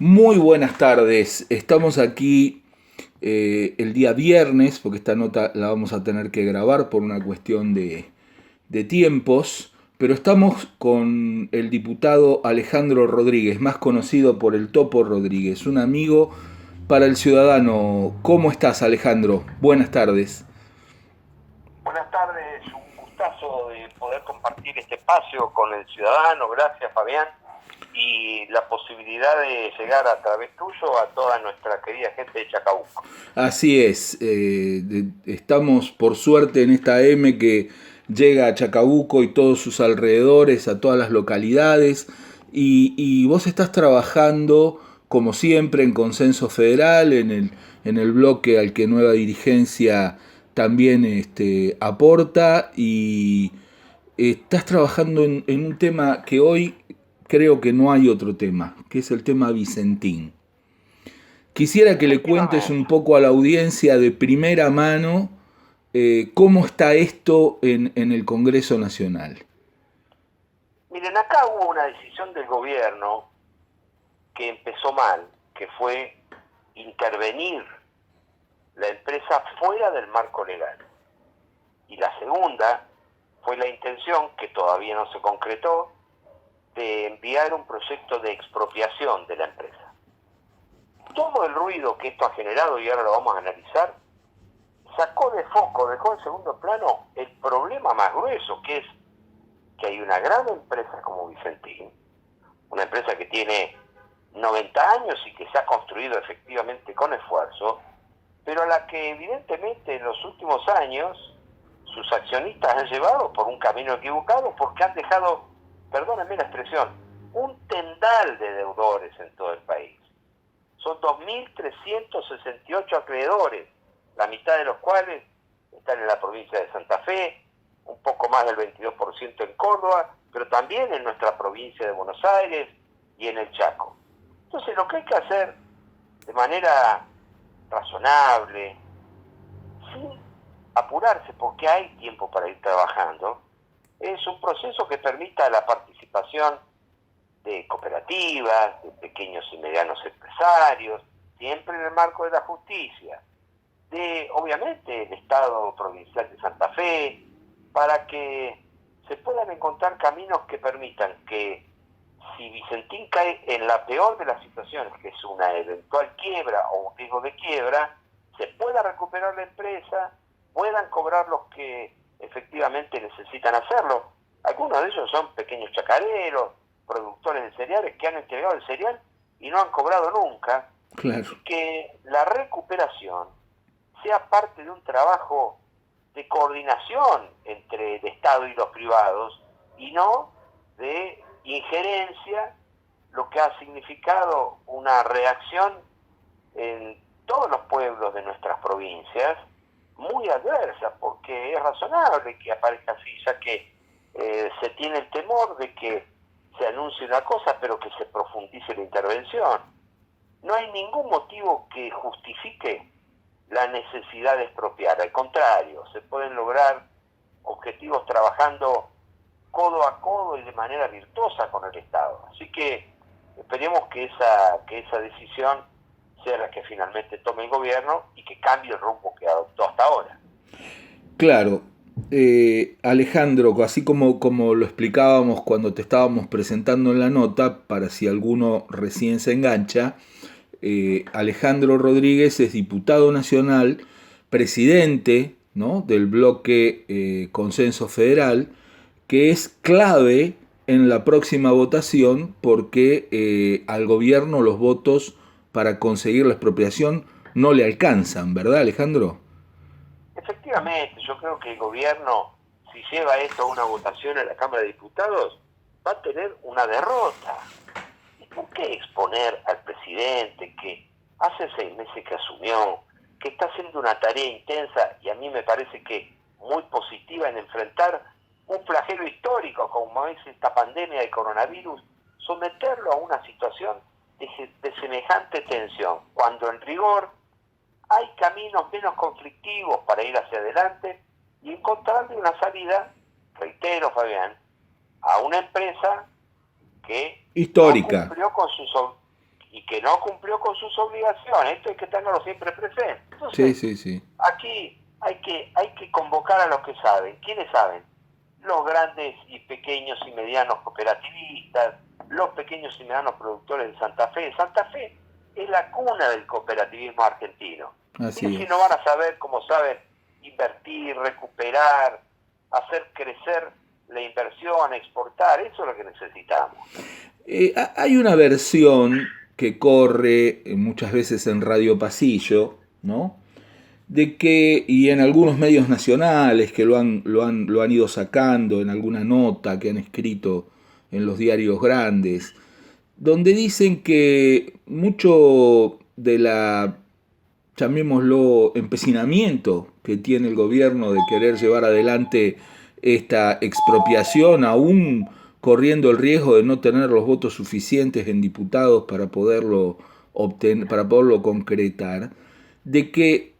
Muy buenas tardes. Estamos aquí el día viernes, porque esta nota la vamos a tener que grabar por una cuestión de tiempos, pero estamos con el diputado Alejandro Rodríguez, más conocido por el Topo Rodríguez, un amigo para el ciudadano. ¿Cómo estás, Alejandro? Buenas tardes. Buenas tardes, un gustazo de poder compartir este espacio con el ciudadano, gracias Fabián, y la posibilidad de llegar a través tuyo a toda nuestra querida gente de Chacabuco. Así es, estamos por suerte en esta M que llega a Chacabuco y todos sus alrededores, a todas las localidades, y vos estás trabajando como siempre en Consenso Federal, en el bloque al que Nueva Dirigencia también aporta, y estás trabajando en un tema que hoy creo que no hay otro tema, que es el tema Vicentín. Quisiera que le cuentes un Efectivamente. poco a la audiencia de primera mano cómo está esto en el Congreso Nacional. Miren, acá hubo una decisión del gobierno que empezó mal, que fue intervenir la empresa fuera del marco legal. Y la segunda fue la intención, que todavía no se concretó, de enviar un proyecto de expropiación de la empresa. Todo el ruido que esto ha generado, y ahora lo vamos a analizar, sacó de foco, dejó en segundo plano el problema más grueso, que es que hay una gran empresa como Vicentín, una empresa que tiene 90 años y que se ha construido efectivamente con esfuerzo, pero a la que evidentemente en los últimos años sus accionistas han llevado por un camino equivocado porque han dejado, perdónenme la expresión, un tendal de deudores en todo el país. Son 2.368 acreedores, la mitad de los cuales están en la provincia de Santa Fe, un poco más del 22% en Córdoba, pero también en nuestra provincia de Buenos Aires y en el Chaco. Entonces lo que hay que hacer de manera razonable, sin apurarse porque hay tiempo para ir trabajando, es un proceso que permita la participación de cooperativas, de pequeños y medianos empresarios, siempre en el marco de la justicia, de obviamente el Estado provincial de Santa Fe, para que se puedan encontrar caminos que permitan que si Vicentín cae en la peor de las situaciones, que es una eventual quiebra o un riesgo de quiebra, se pueda recuperar la empresa, puedan cobrar los que efectivamente necesitan hacerlo. Algunos de ellos son pequeños chacareros, productores de cereales que han entregado el cereal y no han cobrado nunca, Claro. y que la recuperación sea parte de un trabajo de coordinación entre el Estado y los privados y no de injerencia, lo que ha significado una reacción en todos los pueblos de nuestras provincias muy adversa, porque es razonable que aparezca así, ya que se tiene el temor de que se anuncie una cosa pero que se profundice la intervención. No hay ningún motivo que justifique la necesidad de expropiar, al contrario, se pueden lograr objetivos trabajando codo a codo y de manera virtuosa con el Estado. Así que esperemos que esa decisión sea la que finalmente tome el gobierno y que cambie el rumbo que adoptó hasta ahora. Claro, Alejandro, así como lo explicábamos cuando te estábamos presentando en la nota, para si alguno recién se engancha, Alejandro Rodríguez es diputado nacional, presidente, ¿no?, del bloque Consenso Federal, que es clave en la próxima votación porque al gobierno los votos para conseguir la expropiación no le alcanzan, ¿verdad, Alejandro? Efectivamente, yo creo que el gobierno, si lleva esto a una votación en la Cámara de Diputados, va a tener una derrota. ¿Y por qué exponer al presidente que hace 6 meses que asumió, que está haciendo una tarea intensa y a mí me parece que muy positiva en enfrentar un flagelo histórico como es esta pandemia de coronavirus, someterlo a una situación de semejante tensión, cuando en rigor hay caminos menos conflictivos para ir hacia adelante y encontrarle una salida, reitero Fabián, a una empresa que no Histórica. cumplió con sus y que no cumplió con sus obligaciones. Esto hay que tenerlo siempre presente. Entonces, sí. aquí hay que convocar a los que saben. ¿Quiénes saben? Los grandes y pequeños y medianos cooperativistas, los pequeños y medianos productores de Santa Fe. Santa Fe es la cuna del cooperativismo argentino. Así Mira si es. no van a saber, como saben, invertir, recuperar, hacer crecer la inversión, exportar. Eso es lo que necesitamos. Hay una versión que corre muchas veces en Radio Pasillo, ¿no? De que, y en algunos medios nacionales que lo han ido sacando en alguna nota que han escrito en los diarios grandes, donde dicen que mucho de la, llamémoslo, empecinamiento que tiene el gobierno de querer llevar adelante esta expropiación, aún corriendo el riesgo de no tener los votos suficientes en diputados para poderlo obtener, para poderlo concretar, de que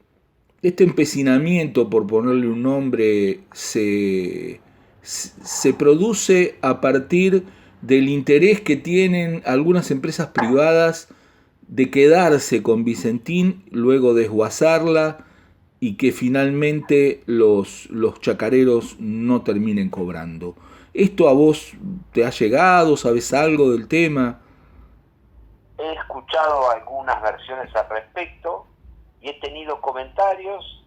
este empecinamiento, por ponerle un nombre, se produce a partir del interés que tienen algunas empresas privadas de quedarse con Vicentín, luego desguazarla y que finalmente los chacareros no terminen cobrando. ¿Esto a vos te ha llegado? ¿Sabes algo del tema? He escuchado algunas versiones al respecto y he tenido comentarios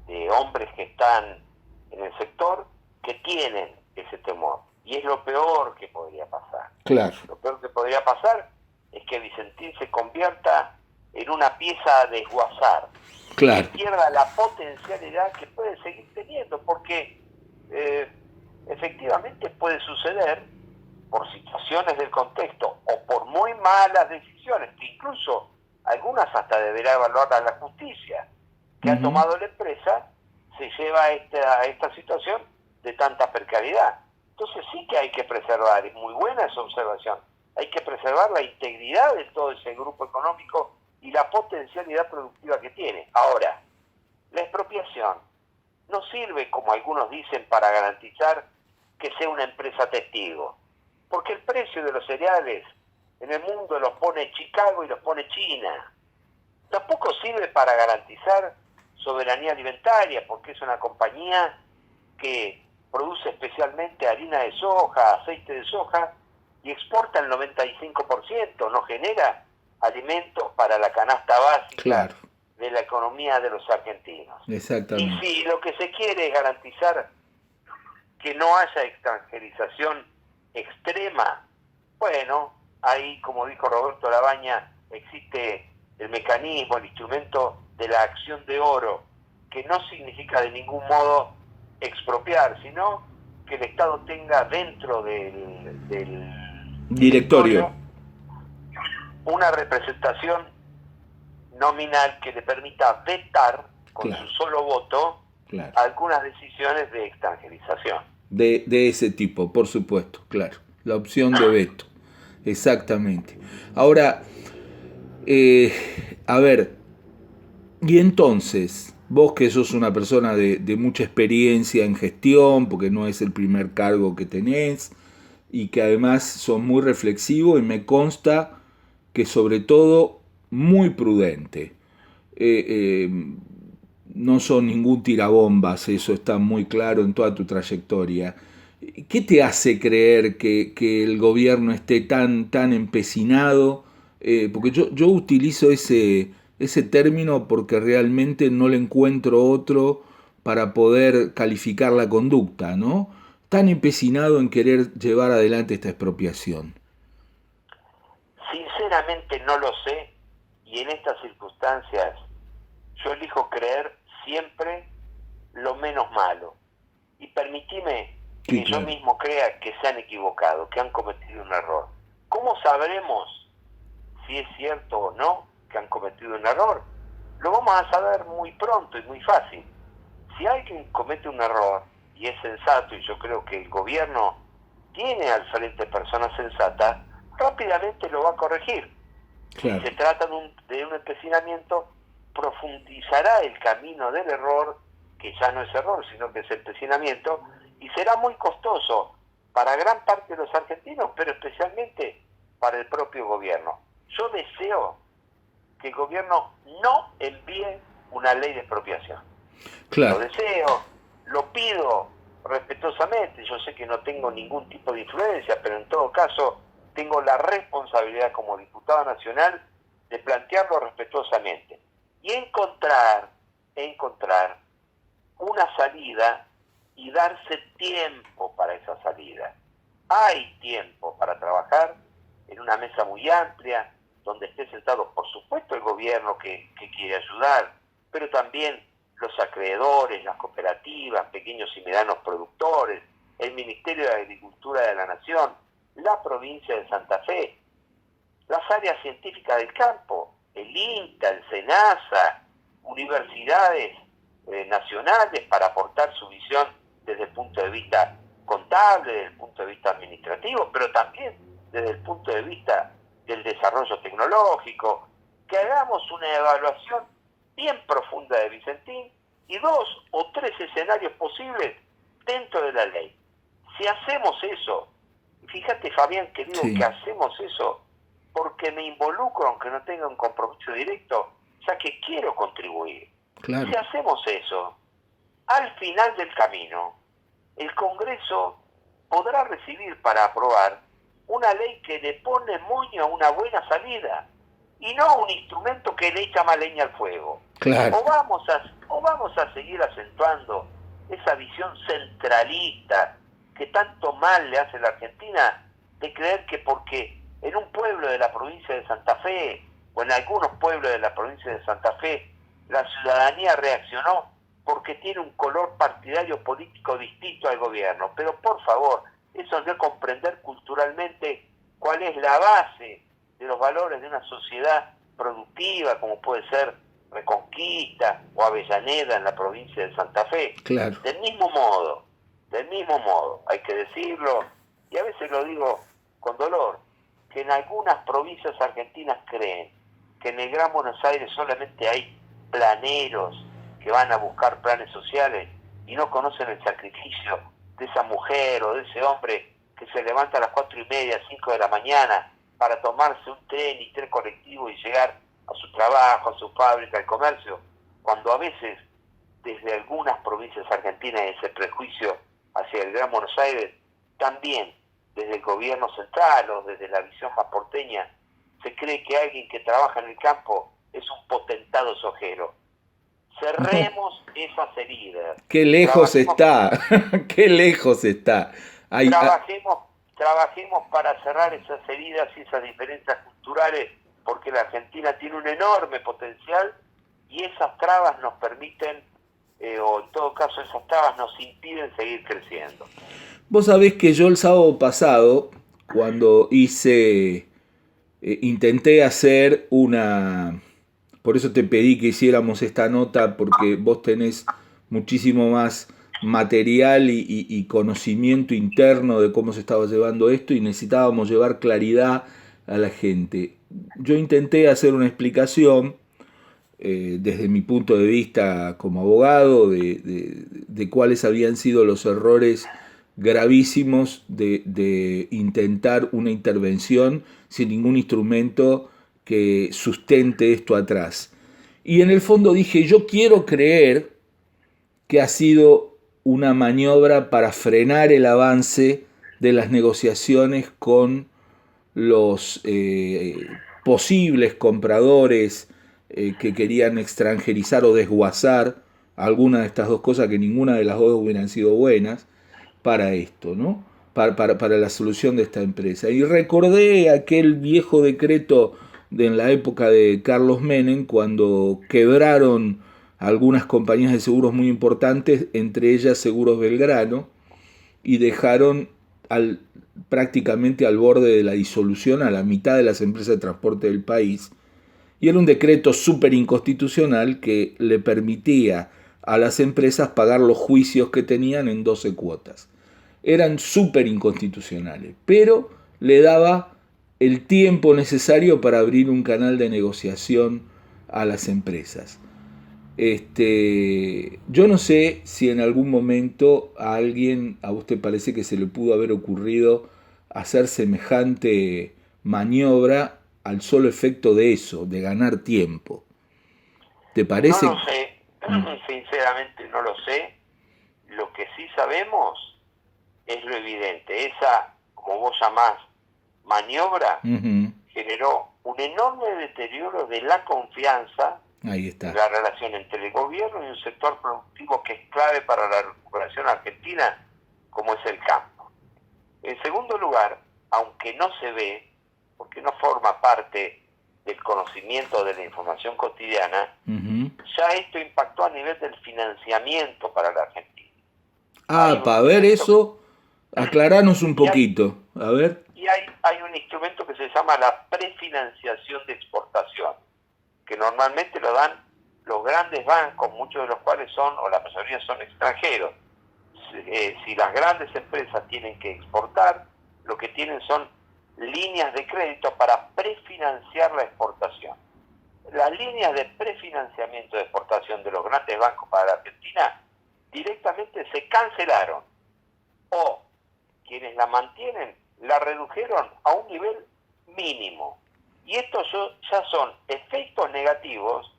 de hombres que están en el sector que tienen ese temor. Y es lo peor que podría pasar. Claro. Lo peor que podría pasar es que Vicentín se convierta en una pieza a desguazar. Claro. Que pierda la potencialidad que puede seguir teniendo, porque efectivamente puede suceder por situaciones del contexto o por muy malas decisiones, que incluso algunas hasta deberá evaluar a la justicia, que ha tomado la empresa, se lleva a esta situación de tanta precariedad. Entonces sí que hay que preservar, es muy buena esa observación, hay que preservar la integridad de todo ese grupo económico y la potencialidad productiva que tiene. Ahora, la expropiación no sirve, como algunos dicen, para garantizar que sea una empresa testigo, porque el precio de los cereales en el mundo los pone Chicago y los pone China. Tampoco sirve para garantizar soberanía alimentaria, porque es una compañía que produce especialmente harina de soja, aceite de soja, y exporta el 95%, no genera alimentos para la canasta básica, claro, de la economía de los argentinos. Exactamente. Y si lo que se quiere es garantizar que no haya extranjerización extrema, bueno, ahí, como dijo Roberto Labaña, existe el mecanismo, el instrumento de la acción de oro, que no significa de ningún modo expropiar, sino que el Estado tenga dentro del directorio una representación nominal que le permita vetar con claro, su solo voto claro, algunas decisiones de extranjerización. De ese tipo, por supuesto, claro. La opción de veto. Exactamente. Ahora, a ver, y entonces, vos que sos una persona de mucha experiencia en gestión, porque no es el primer cargo que tenés, y que además sos muy reflexivo y me consta que sobre todo muy prudente. No son ningún tirabombas, eso está muy claro en toda tu trayectoria. ¿Qué te hace creer que el gobierno esté tan empecinado? Porque yo utilizo ese término porque realmente no le encuentro otro para poder calificar la conducta, ¿no? Tan empecinado en querer llevar adelante esta expropiación. Sinceramente no lo sé, y en estas circunstancias yo elijo creer siempre lo menos malo. Y permitime que yo mismo crea que se han equivocado, que han cometido un error. ¿Cómo sabremos si es cierto o no que han cometido un error? Lo vamos a saber muy pronto y muy fácil. Si alguien comete un error y es sensato, y yo creo que el gobierno tiene al frente personas sensatas, rápidamente lo va a corregir. Claro. Si se trata de un empecinamiento, profundizará el camino del error, que ya no es error, sino que es empecinamiento, y será muy costoso para gran parte de los argentinos, pero especialmente para el propio gobierno. Yo deseo que el gobierno no envíe una ley de expropiación. Claro. Lo deseo, lo pido respetuosamente. Yo sé que no tengo ningún tipo de influencia, pero en todo caso tengo la responsabilidad como diputado nacional de plantearlo respetuosamente y encontrar una salida y darse tiempo para esa salida. Hay tiempo para trabajar en una mesa muy amplia, donde esté sentado, por supuesto, el gobierno que quiere ayudar, pero también los acreedores, las cooperativas, pequeños y medianos productores, el Ministerio de Agricultura de la Nación, la provincia de Santa Fe, las áreas científicas del campo, el INTA, el SENASA, universidades nacionales para aportar su visión desde el punto de vista contable, desde el punto de vista administrativo, pero también desde el punto de vista del desarrollo tecnológico, que hagamos una evaluación bien profunda de Vicentín y 2 o 3 escenarios posibles dentro de la ley. Si hacemos eso, fíjate, Fabián, que digo que hacemos eso porque me involucro, aunque no tenga un compromiso directo, ya que quiero contribuir. Claro. Si hacemos eso, al final del camino, el Congreso podrá recibir para aprobar una ley que le pone moño a una buena salida y no un instrumento que le echa más leña al fuego. Claro. O vamos a seguir acentuando esa visión centralista que tanto mal le hace a la Argentina, de creer que porque en un pueblo de la provincia de Santa Fe o en algunos pueblos de la provincia de Santa Fe la ciudadanía reaccionó porque tiene un color partidario político distinto al gobierno. Pero por favor, eso no es comprender culturalmente cuál es la base de los valores de una sociedad productiva, como puede ser Reconquista o Avellaneda en la provincia de Santa Fe. Claro. Del mismo modo, hay que decirlo, y a veces lo digo con dolor, que en algunas provincias argentinas creen que en el Gran Buenos Aires solamente hay planeros que van a buscar planes sociales y no conocen el sacrificio de esa mujer o de ese hombre que se levanta a las 4:30, 5 de la mañana para tomarse un tren y tren colectivo y llegar a su trabajo, a su fábrica, al comercio, cuando a veces desde algunas provincias argentinas ese prejuicio hacia el Gran Buenos Aires, también desde el gobierno central o desde la visión más porteña, se cree que alguien que trabaja en el campo es un potentado sojero. Cerremos esas heridas. Qué lejos está, qué lejos está. Trabajemos para cerrar esas heridas y esas diferencias culturales, porque la Argentina tiene un enorme potencial y esas trabas nos permiten, o en todo caso esas trabas nos impiden seguir creciendo. Vos sabés que yo el sábado pasado, cuando intenté hacer una... Por eso te pedí que hiciéramos esta nota, porque vos tenés muchísimo más material y conocimiento interno de cómo se estaba llevando esto y necesitábamos llevar claridad a la gente. Yo intenté hacer una explicación desde mi punto de vista como abogado de cuáles habían sido los errores gravísimos de intentar una intervención sin ningún instrumento que sustente esto atrás. Y en el fondo dije, yo quiero creer que ha sido una maniobra para frenar el avance de las negociaciones con los posibles compradores que querían extranjerizar o desguazar alguna de estas dos cosas, que ninguna de las dos hubieran sido buenas para esto, ¿no? Para la solución de esta empresa. Y recordé aquel viejo decreto en la época de Carlos Menem, cuando quebraron algunas compañías de seguros muy importantes, entre ellas Seguros Belgrano, y dejaron prácticamente al borde de la disolución a la mitad de las empresas de transporte del país. Y era un decreto súper inconstitucional que le permitía a las empresas pagar los juicios que tenían en 12 cuotas. Eran súper inconstitucionales, pero le daba el tiempo necesario para abrir un canal de negociación a las empresas. Yo no sé si en algún momento a usted parece que se le pudo haber ocurrido hacer semejante maniobra al solo efecto de eso, de ganar tiempo. ¿Te No parece? lo sé, sinceramente no lo sé. Lo que sí sabemos es lo evidente. Esa, como vos llamás, maniobra Ujú. generó un enorme deterioro de la confianza Ahí en está. la relación entre el gobierno y un sector productivo que es clave para la recuperación argentina, como es el campo. En segundo lugar, aunque no se ve, porque no forma parte del conocimiento de la información cotidiana, Ujú. ya esto impactó a nivel del financiamiento para la Argentina. Hay Ah, un para ver instrumento eso, aclaranos un y hay, poquito. A ver. hay un instrumento que se llama la prefinanciación de exportación, que normalmente lo dan los grandes bancos, muchos de los cuales son, o la mayoría son extranjeros. Si las grandes empresas tienen que exportar, lo que tienen son líneas de crédito para prefinanciar la exportación. Las líneas de prefinanciamiento de exportación de los grandes bancos para la Argentina directamente se cancelaron, o quienes la mantienen la redujeron a un nivel mínimo. Y estos ya son efectos negativos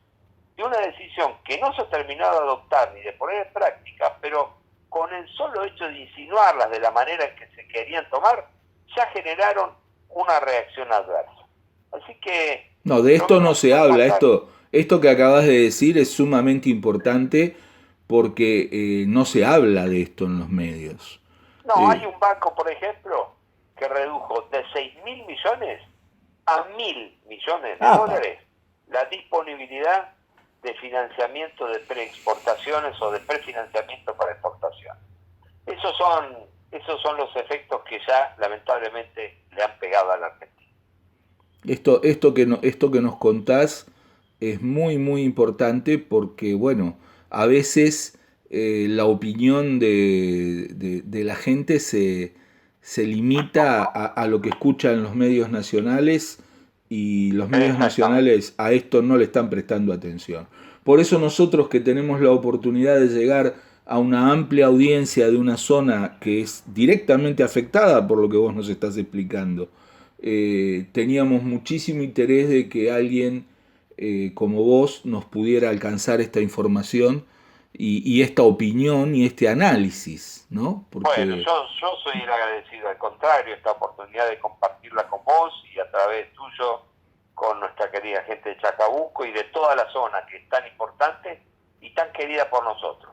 de una decisión que no se ha terminado de adoptar ni de poner en práctica, pero con el solo hecho de insinuarlas de la manera en que se querían tomar, ya generaron una reacción adversa. Así que No, de lo esto no mismo se puede habla. pasar. Esto que acabas de decir es sumamente importante porque no se habla de esto en los medios. No, hay Eh, un banco, por ejemplo, que redujo de 6.000 millones a 1.000 millones de apa, dólares la disponibilidad de financiamiento de preexportaciones o de prefinanciamiento para exportación. Esos son los efectos que ya lamentablemente le han pegado a la Argentina. esto que nos contás es muy, muy importante porque, bueno, a veces la opinión de la gente se limita a lo que escuchan los medios nacionales y los medios Exactamente. nacionales a esto no le están prestando atención. Por eso nosotros que tenemos la oportunidad de llegar a una amplia audiencia de una zona que es directamente afectada por lo que vos nos estás explicando, teníamos muchísimo interés de que alguien como vos nos pudiera alcanzar esta información y esta opinión y este análisis, ¿no? Bueno, Porque, yo soy el agradecido, al contrario, esta oportunidad de compartirla con vos y a través tuyo con nuestra querida gente de Chacabuco y de toda la zona que es tan importante y tan querida por nosotros.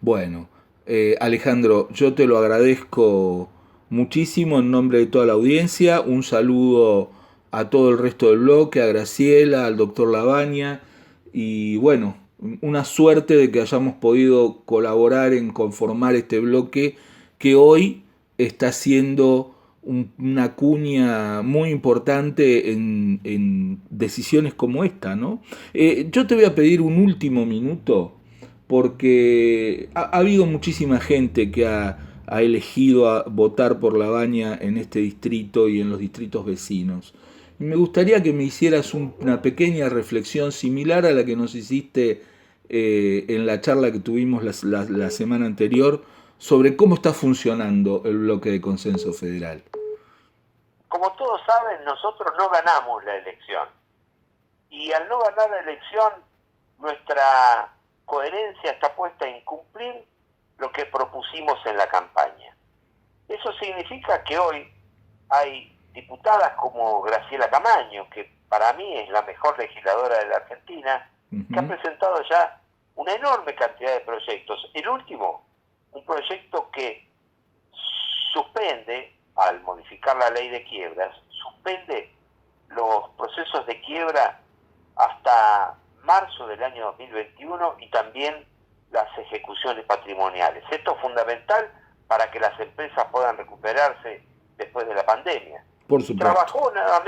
bueno, Alejandro, yo te lo agradezco muchísimo en nombre de toda la audiencia. Un saludo a todo el resto del bloque, a Graciela, al doctor Labaña y bueno, una suerte de que hayamos podido colaborar en conformar este bloque que hoy está siendo una cuña muy importante en decisiones como esta, ¿no? Yo te voy a pedir un último minuto porque ha habido muchísima gente que ha elegido a votar por La Baña en este distrito y en los distritos vecinos. Y me gustaría que me hicieras una pequeña reflexión similar a la que nos hiciste en la charla que tuvimos la semana anterior sobre cómo está funcionando el bloque de consenso federal. Como todos saben, nosotros no ganamos la elección. Y al no ganar la elección, nuestra coherencia está puesta en cumplir lo que propusimos en la campaña. Eso significa que hoy hay diputadas como Graciela Camaño, que para mí es la mejor legisladora de la Argentina, que ha Ujú. presentado ya una enorme cantidad de proyectos. El último, un proyecto que suspende, al modificar la ley de quiebras, suspende los procesos de quiebra hasta marzo del año 2021 y también las ejecuciones patrimoniales. Esto es fundamental para que las empresas puedan recuperarse después de la pandemia. Por Y supuesto. trabajó nada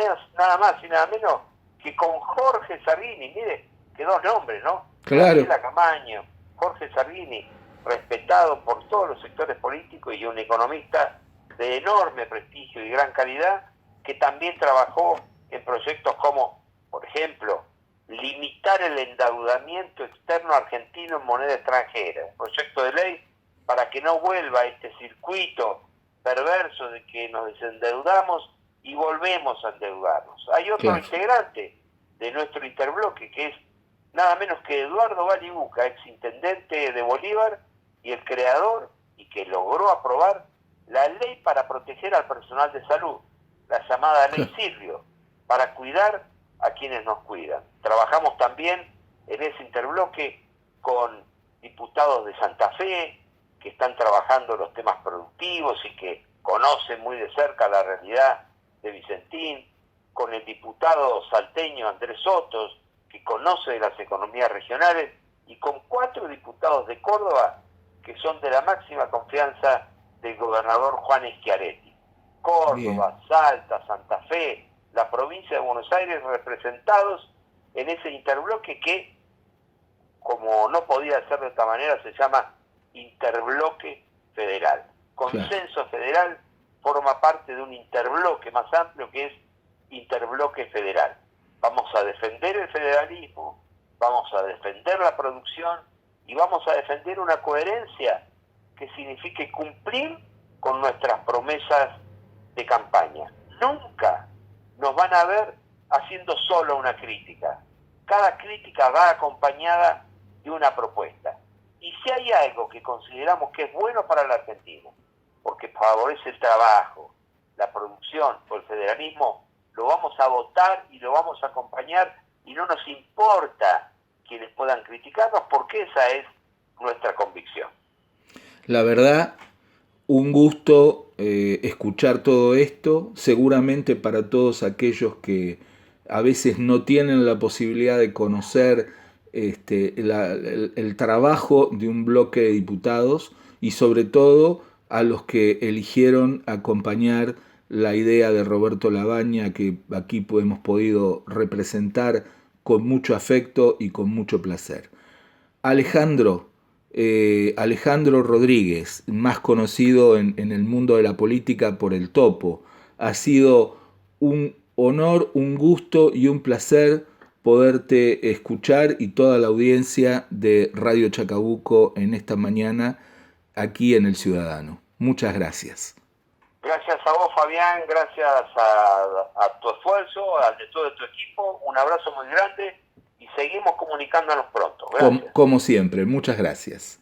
más y nada menos que con Jorge Sargini, mire, que dos nombres, ¿no? Claro. Graciela Camaño, Jorge Sargini, respetado por todos los sectores políticos y un economista de enorme prestigio y gran calidad, que también trabajó en proyectos como, por ejemplo, limitar el endeudamiento externo argentino en moneda extranjera, un proyecto de ley para que no vuelva este circuito perverso de que nos desendeudamos y volvemos a endeudarnos. Hay otro Claro. integrante de nuestro interbloque que es nada menos que Eduardo Balibuca, exintendente de Bolívar y el creador y que logró aprobar la ley para proteger al personal de salud, la llamada Ley Silvio, para cuidar a quienes nos cuidan. Trabajamos también en ese interbloque con diputados de Santa Fe que están trabajando los temas productivos y que conocen muy de cerca la realidad de Vicentín, con el diputado salteño Andrés Sotos, que conoce las economías regionales, y con 4 diputados de Córdoba que son de la máxima confianza del gobernador Juan Schiaretti. Córdoba, Bien. Salta, Santa Fe, la provincia de Buenos Aires representados en ese interbloque que, como no podía ser de esta manera, se llama interbloque federal. Consenso Federal forma parte de un interbloque más amplio que es interbloque federal. Vamos a defender el federalismo, vamos a defender la producción y vamos a defender una coherencia que signifique cumplir con nuestras promesas de campaña. Nunca nos van a ver haciendo solo una crítica. Cada crítica va acompañada de una propuesta. Y si hay algo que consideramos que es bueno para la Argentina, porque favorece el trabajo, la producción o el federalismo, lo vamos a votar y lo vamos a acompañar y no nos importa quienes puedan criticarnos porque esa es nuestra convicción. La verdad, un gusto escuchar todo esto, seguramente para todos aquellos que a veces no tienen la posibilidad de conocer el trabajo de un bloque de diputados y sobre todo a los que eligieron acompañar la idea de Roberto Labaña que aquí hemos podido representar con mucho afecto y con mucho placer. Alejandro, Alejandro Rodríguez, más conocido en el mundo de la política por el Topo. Ha sido un honor, un gusto y un placer poderte escuchar y toda la audiencia de Radio Chacabuco en esta mañana aquí en El Ciudadano. Muchas gracias. Gracias a vos, Fabián, gracias a tu esfuerzo, al de todo tu equipo. Un abrazo muy grande y seguimos comunicándonos pronto. Gracias. Como siempre, muchas gracias.